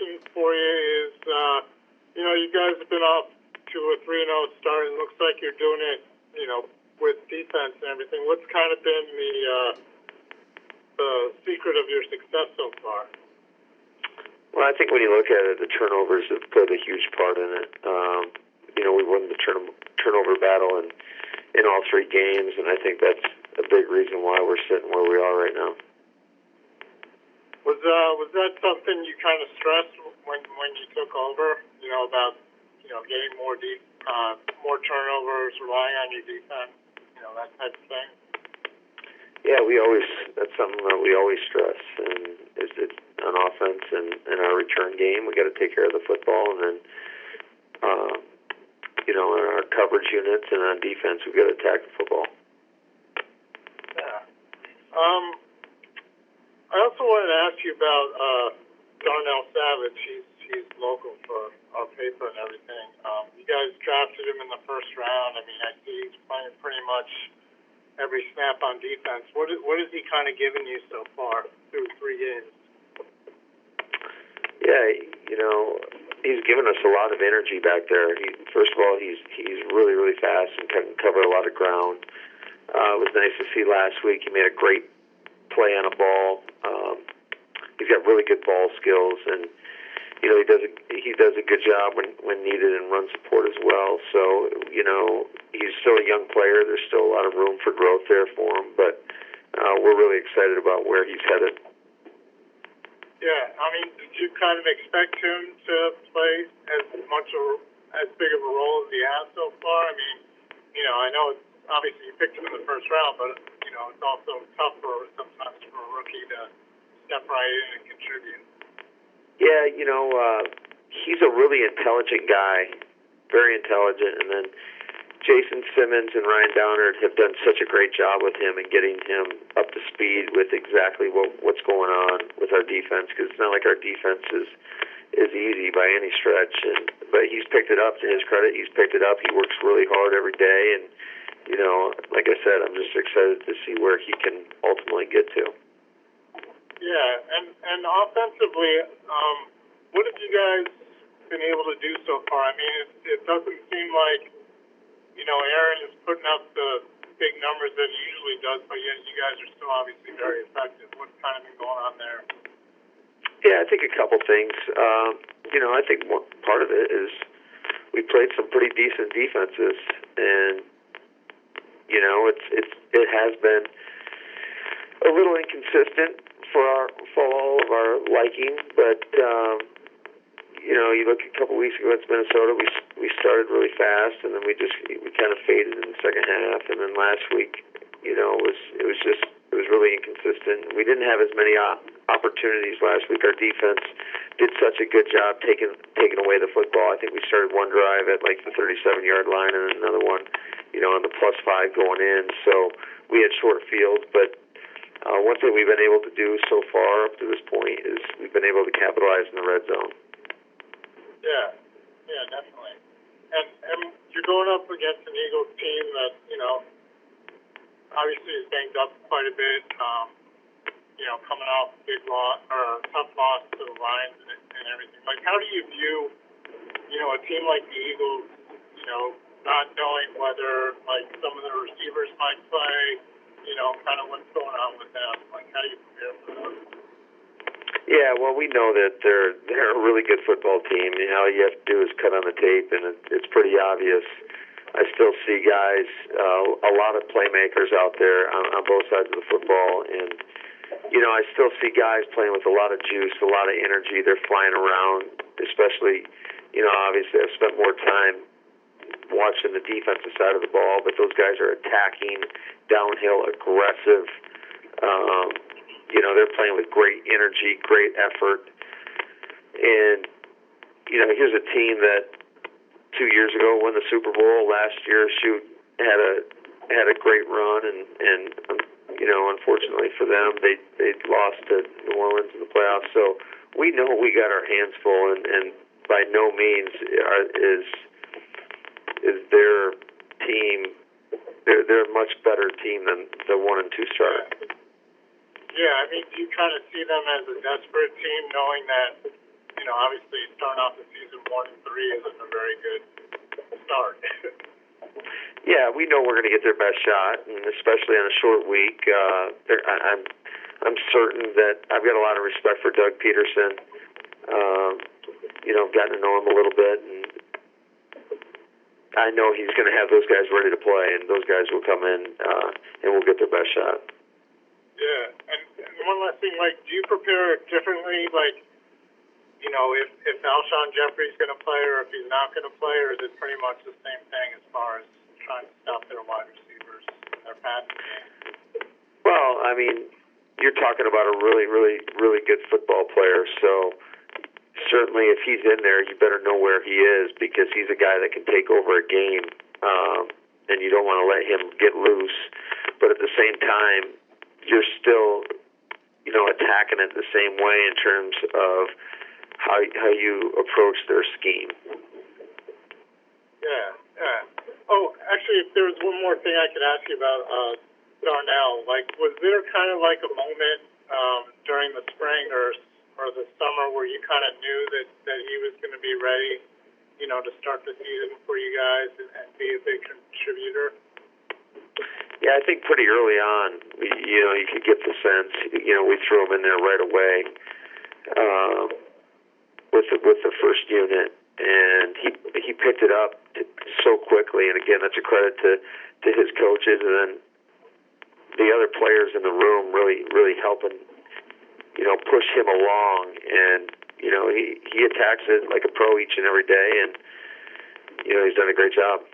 question for you is, you guys have been off to a 3-0 start, and it looks like you're doing it, with defense and everything. What's kind of been the secret of your success so far? Well, I think when you look at it, the turnovers have played a huge part in it. We won the turnover battle in all 3 games, and I think that's a big reason why we're sitting where we are right now. Was that something you kind of stressed when you took over? About getting more turnovers, relying on your defense, that type of thing. Yeah, that's something that we always stress, and it's on offense and in our return game, we got to take care of the football, and then in our coverage units and on defense, we got to attack the football. Yeah. I also wanted to ask you about Darnell Savage. He's local for our paper and everything. You guys drafted him in the first round. I mean, I see he's playing pretty much every snap on defense. What has he kind of given you so far through 3 games? Yeah, he's given us a lot of energy back there. First of all, he's really, really fast and can cover a lot of ground. It was nice to see last week. He made a great play on a ball. He's got really good ball skills, and he does a good job when needed in run support as well. So he's still a young player. There's still a lot of room for growth there for him, but we're really excited about where he's headed. Yeah, I mean, did you kind of expect him to play as big of a role as he has so far? I mean, I know obviously you picked him in the first round, but it's also tougher sometimes for a rookie to step right in and contribute. Yeah, he's a really intelligent guy, very intelligent, and then Jason Simmons and Ryan Downard have done such a great job with him and getting him up to speed with exactly what's going on with our defense, because it's not like our defense is easy by any stretch, but he's picked it up. To his credit, he's picked it up. He works really hard every day, and like I said, I'm just excited to see where he can ultimately get to. Yeah, and offensively, what have you guys been able to do so far? I mean, it doesn't seem like Aaron is putting up the big numbers that he usually does, but yet you guys are still obviously very effective. What's kind of been going on there? Yeah, I think a couple things. I think one part of it is we played some pretty decent defenses, and it has been a little inconsistent for all of our liking, but you look a couple weeks ago against Minnesota, we started really fast, and then we kind of faded in the second half, and then last week, it was really inconsistent. We didn't have as many opportunities last week. Our defense did such a good job taking away the football. I think we started one drive at like the 37-yard line, and another one, on the +5 going in. So we had short fields, but one thing we've been able to do so far up to this point is we've been able to capitalize in the red zone. Yeah, definitely. And you're going up against an Eagles team that, obviously is banged up quite a bit, coming off a big loss or a tough loss to the Lions and everything. Like, how do you view, a team like the Eagles, not knowing whether, like, some of the receivers might play, kind of what's going on with them? Like, how do you prepare for them? Yeah, well, we know that they're a really good football team. All you have to do is cut on the tape, and it's pretty obvious. I still see guys, a lot of playmakers out there on both sides of the football, and I still see guys playing with a lot of juice, a lot of energy. They're flying around, especially, obviously I've spent more time watching the defensive side of the ball, but those guys are attacking, downhill, aggressive. They're playing with great energy, great effort. And, here's a team that 2 years ago won the Super Bowl. Last year, had a great run, and unfortunately for them, they lost to New Orleans in the playoffs. So we know we got our hands full, and by no means is their team. They're a much better team than the 1 and 2 starter. Yeah, I mean, do you kind of see them as a desperate team, knowing that, obviously starting off the season 1-3 isn't a very good start. Yeah, we know we're going to get their best shot, and especially on a short week. I'm certain that I've got a lot of respect for Doug Peterson. I've gotten to know him a little bit, and I know he's going to have those guys ready to play, and those guys will come in and will get their best shot. Yeah, and one last thing, like, do you prepare differently, like, if Alshon Jeffrey's going to play or if he's not going to play, or is it pretty much the same thing as far as trying to stop their wide receivers and their passing game? Well, I mean, you're talking about a really, really, really good football player, so certainly if he's in there, you better know where he is, because he's a guy that can take over a game, and you don't want to let him get loose. But at the same time, you're still, attacking it the same way in terms of how you approach their scheme. Yeah. Oh, actually, if there was one more thing I could ask you about Darnell, like, was there kind of like a moment during the spring or the summer where you kind of knew that he was going to be ready, to start the season for you guys and be a big contributor? Yeah, I think pretty early on, you could get the sense. We threw him in there right away with the first unit, and he picked it up so quickly. And again, that's a credit to his coaches, and then the other players in the room really helping, push him along. And he attacks it like a pro each and every day, and he's done a great job.